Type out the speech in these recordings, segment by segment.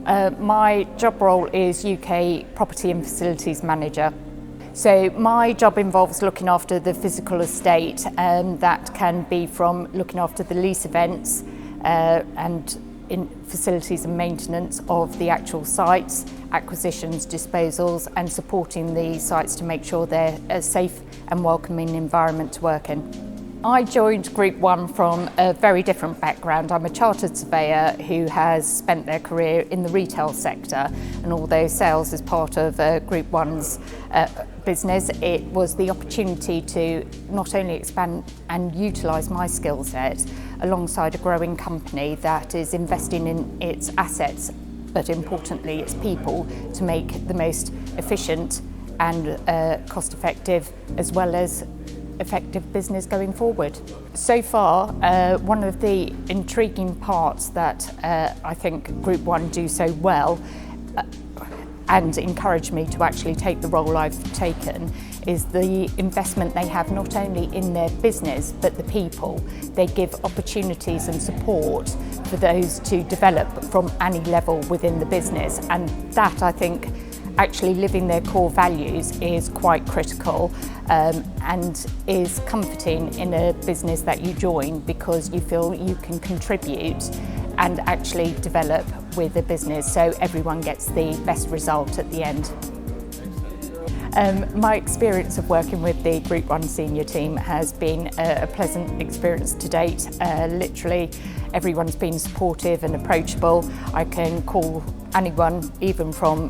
My job role is UK Property and Facilities Manager. So my job involves looking after the physical estate, and that can be from looking after the lease events and in facilities and maintenance of the actual sites, acquisitions, disposals, and supporting the sites to make sure they're a safe and welcoming environment to work in. I joined GroupOne from a very different background. I'm a chartered surveyor who has spent their career in the retail sector, and although sales is part of GroupOne's business, it was the opportunity to not only expand and utilise my skill set alongside a growing company that is investing in its assets, but importantly its people, to make the most efficient and cost-effective as well as effective business going forward. So far, one of the intriguing parts that I think GroupOne do so well and encourage me to actually take the role I've taken is the investment they have not only in their business but the people. They give opportunities and support for those to develop from any level within the business, and that, I think, actually living their core values is quite critical and is comforting in a business that you join, because you feel you can contribute and actually develop with a business so everyone gets the best result at the end. My experience of working with the GroupOne senior team has been a pleasant experience to date. Literally everyone's been supportive and approachable. I can call anyone, even from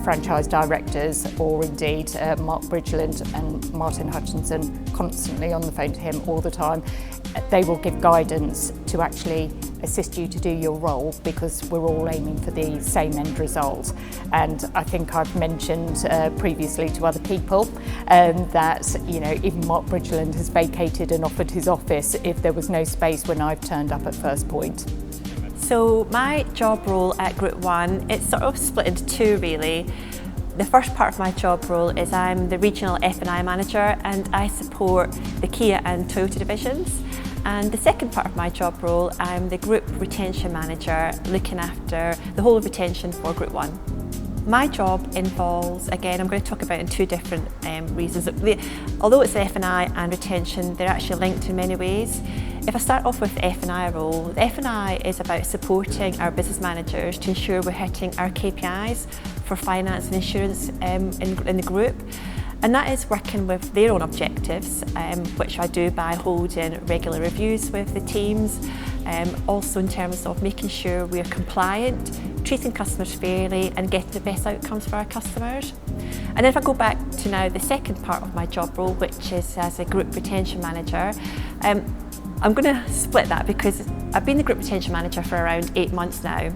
franchise directors or indeed Mark Bridgeland and Martin Hutchinson, constantly on the phone to him all the time. They will give guidance to actually assist you to do your role, because we're all aiming for the same end result. And I think I've mentioned previously to other people that, you know, even Mark Bridgeland has vacated and offered his office if there was no space when I've turned up at first point. So my job role at GroupOne, it's sort of split into two really. The first part of my job role is I'm the regional F&I manager, and I support the Kia and Toyota divisions. And the second part of my job role, I'm the group retention manager, looking after the whole of retention for GroupOne. My job involves, again, I'm going to talk about it in two different reasons. Although it's F&I and retention, they're actually linked in many ways. If I start off with the F&I role, the F&I is about supporting our business managers to ensure we're hitting our KPIs for finance and insurance in the group. And that is working with their own objectives, which I do by holding regular reviews with the teams, also in terms of making sure we're compliant, treating customers fairly and getting the best outcomes for our customers. And then if I go back to now the second part of my job role, which is as a group retention manager, I'm going to split that because I've been the group retention manager for around 8 months now.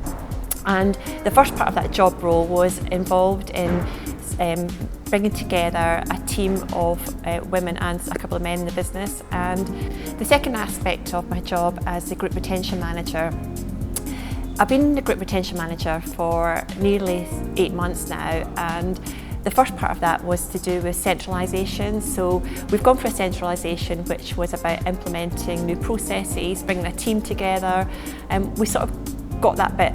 And the first part of that job role was involved in bringing together a team of women and a couple of men in the business. And the second aspect of my job as the group retention manager, I've been the group retention manager for nearly 8 months now, and the first part of that was to do with centralisation. So we've gone for a centralisation which was about implementing new processes, bringing a team together, and we sort of got that bit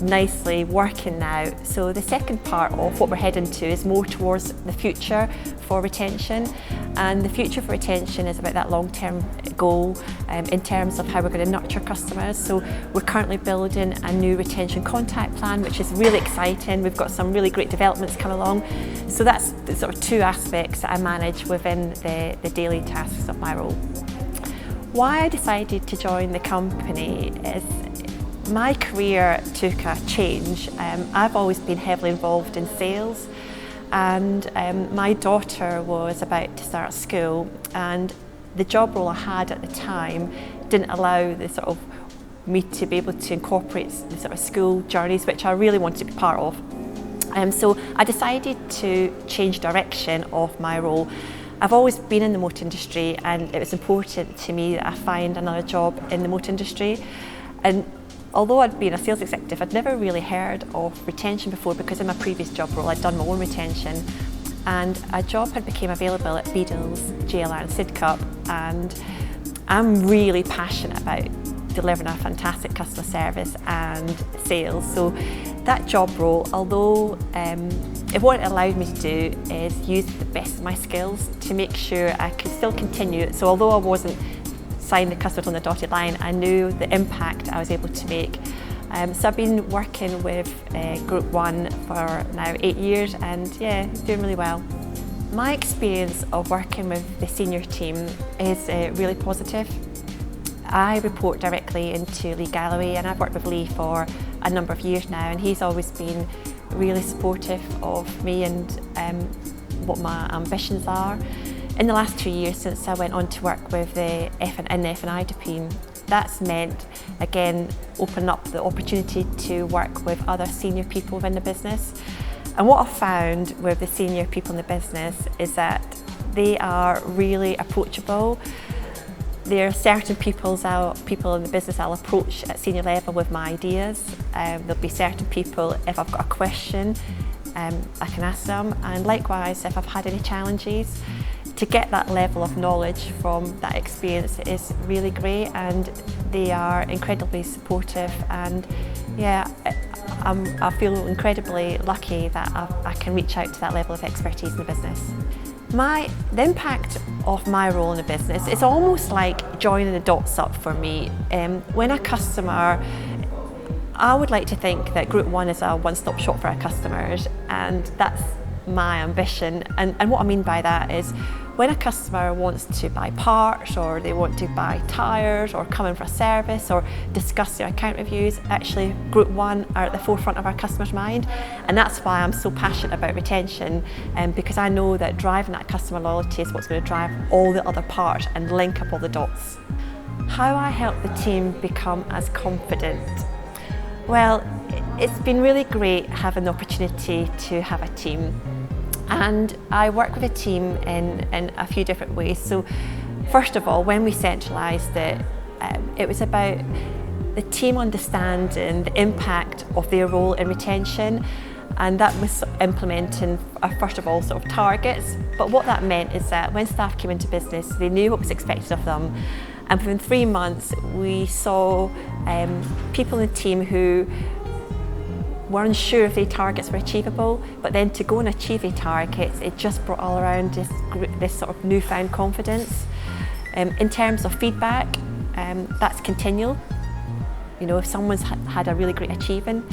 nicely working now. So the second part of what we're heading to is more towards the future for retention, and the future for retention is about that long-term goal in terms of how we're going to nurture customers. So we're currently building a new retention contact plan, which is really exciting. We've got some really great developments coming along. So that's the sort of two aspects that I manage within the daily tasks of my role. Why I decided to join the company is my career took a change. I've always been heavily involved in sales, and my daughter was about to start school, and the job role I had at the time didn't allow the sort of me to be able to incorporate the sort of school journeys which I really wanted to be part of. So I decided to change direction of my role. I've always been in the motor industry, and it was important to me that I find another job in the motor industry. And although I'd been a sales executive, I'd never really heard of retention before, because in my previous job role I'd done my own retention, and a job had become available at Beadle's, JLR and Sidcup, and I'm really passionate about delivering a fantastic customer service and sales. So That job role, although what it allowed me to do is use the best of my skills to make sure I could still continue it. So although I wasn't signing the customers on the dotted line, I knew the impact I was able to make. So I've been working with GroupOne for now 8 years, and yeah, doing really well. My experience of working with the senior team is really positive. I report directly into Lee Galloway, and I've worked with Lee for a number of years now, and he's always been really supportive of me and what my ambitions are. In the last 2 years since I went on to work with the F&I team, that's meant, again, opening up the opportunity to work with other senior people within the business. And what I've found with the senior people in the business is that they are really approachable. There are certain people in the business I'll approach at senior level with my ideas. There'll be certain people, if I've got a question, I can ask them. And likewise, if I've had any challenges, to get that level of knowledge from that experience is really great, and they are incredibly supportive. And yeah, I feel incredibly lucky that I can reach out to that level of expertise in the business. The impact of my role in the business, it's almost like joining the dots up for me. When a customer, I would like to think that GroupOne is a one-stop shop for our customers, and that's my ambition. And what I mean by that is when a customer wants to buy parts, or they want to buy tyres, or come in for a service, or discuss their account reviews, actually GroupOne are at the forefront of our customer's mind. And that's why I'm so passionate about retention, because I know that driving that customer loyalty is what's going to drive all the other parts and link up all the dots. How I help the team become as confident? Well, it's been really great having the opportunity to have a team. And I work with a team in a few different ways. So first of all, when we centralised it was about the team understanding the impact of their role in retention, and that was implementing first of all sort of targets. But what that meant is that when staff came into business, they knew what was expected of them, and within 3 months we saw people in the team who were unsure if their targets were achievable, but then to go and achieve their targets, it just brought all around this sort of newfound confidence. In terms of feedback, that's continual. You know, if someone's had a really great achievement,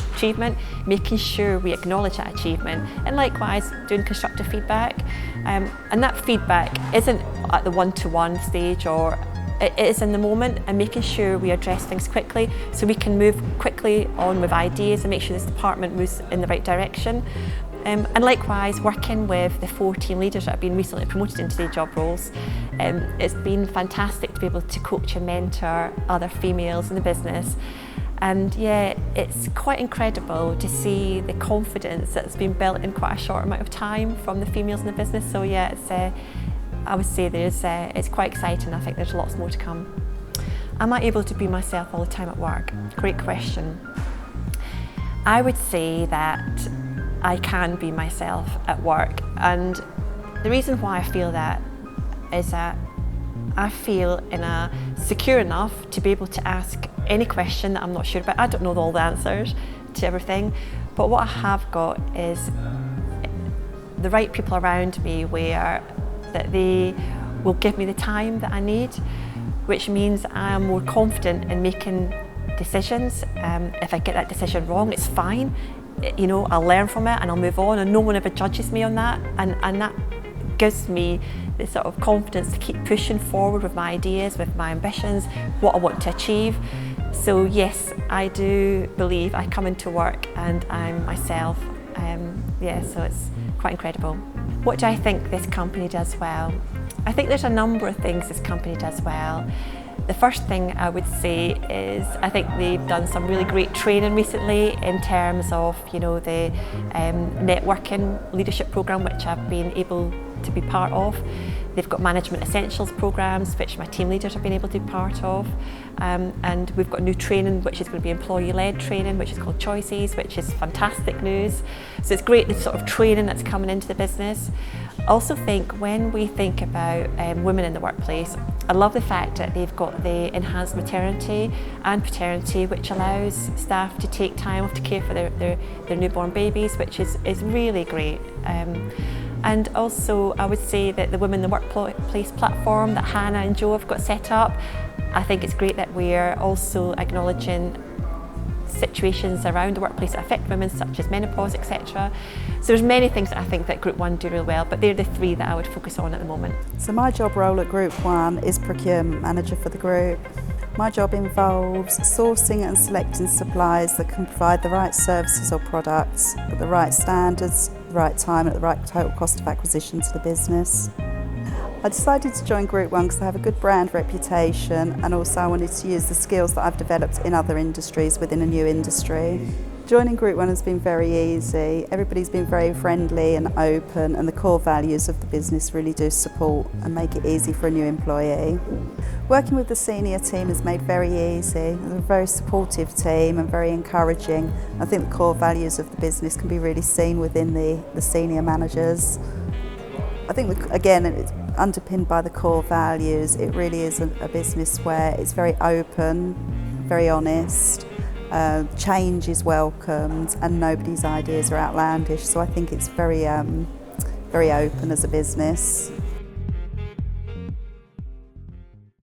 making sure we acknowledge that achievement, and likewise doing constructive feedback. And that feedback isn't at the one-to-one stage, or it is in the moment, and making sure we address things quickly so we can move quickly on with ideas and make sure this department moves in the right direction. And likewise, working with the 4 team leaders that have been recently promoted into their job roles, it's been fantastic to be able to coach and mentor other females in the business. And yeah, it's quite incredible to see the confidence that's been built in quite a short amount of time from the females in the business. So yeah, I would say it's quite exciting. I think there's lots more to come. Am I able to be myself all the time at work? Great question. I would say that I can be myself at work, and the reason why I feel that is that I feel secure enough to be able to ask any question that I'm not sure about. I don't know all the answers to everything, but what I have got is the right people around me where that they will give me the time that I need, which means I am more confident in making decisions. If I get that decision wrong, it's fine. You know, I'll learn from it and I'll move on, and no one ever judges me on that. And that gives me the sort of confidence to keep pushing forward with my ideas, with my ambitions, what I want to achieve. So yes, I do believe I come into work and I'm myself. Yeah, so it's quite incredible. What do I think this company does well? I think there's a number of things this company does well. The first thing I would say is I think they've done some really great training recently in terms of, you know, the networking leadership program, which I've been able to be part of. They've got management essentials programs, which my team leaders have been able to be part of. And we've got new training, which is going to be employee-led training, which is called Choices, which is fantastic news. So it's great, the sort of training that's coming into the business. I also think when we think about women in the workplace, I love the fact that they've got the enhanced maternity and paternity, which allows staff to take time off to care for their newborn babies, which is really great. And also I would say that the Women in the Workplace platform that Hannah and Jo have got set up, I think it's great that we're also acknowledging situations around the workplace that affect women, such as menopause, etc. So there's many things that I think that GroupOne do really well, but they're the three that I would focus on at the moment. So my job role at GroupOne is procurement manager for the group. My job involves sourcing and selecting suppliers that can provide the right services or products at the right standards, the right time, at the right total cost of acquisition to the business. I decided to join GroupOne because I have a good brand reputation, and also I wanted to use the skills that I've developed in other industries within a new industry. Joining GroupOne has been very easy. Everybody's been very friendly and open, and the core values of the business really do support and make it easy for a new employee. Working with the senior team is made very easy. They're a very supportive team and very encouraging. I think the core values of the business can be really seen within the senior managers. I think, again, it's underpinned by the core values. It really is a business where it's very open, very honest, change is welcomed, and nobody's ideas are outlandish. So I think it's very open as a business.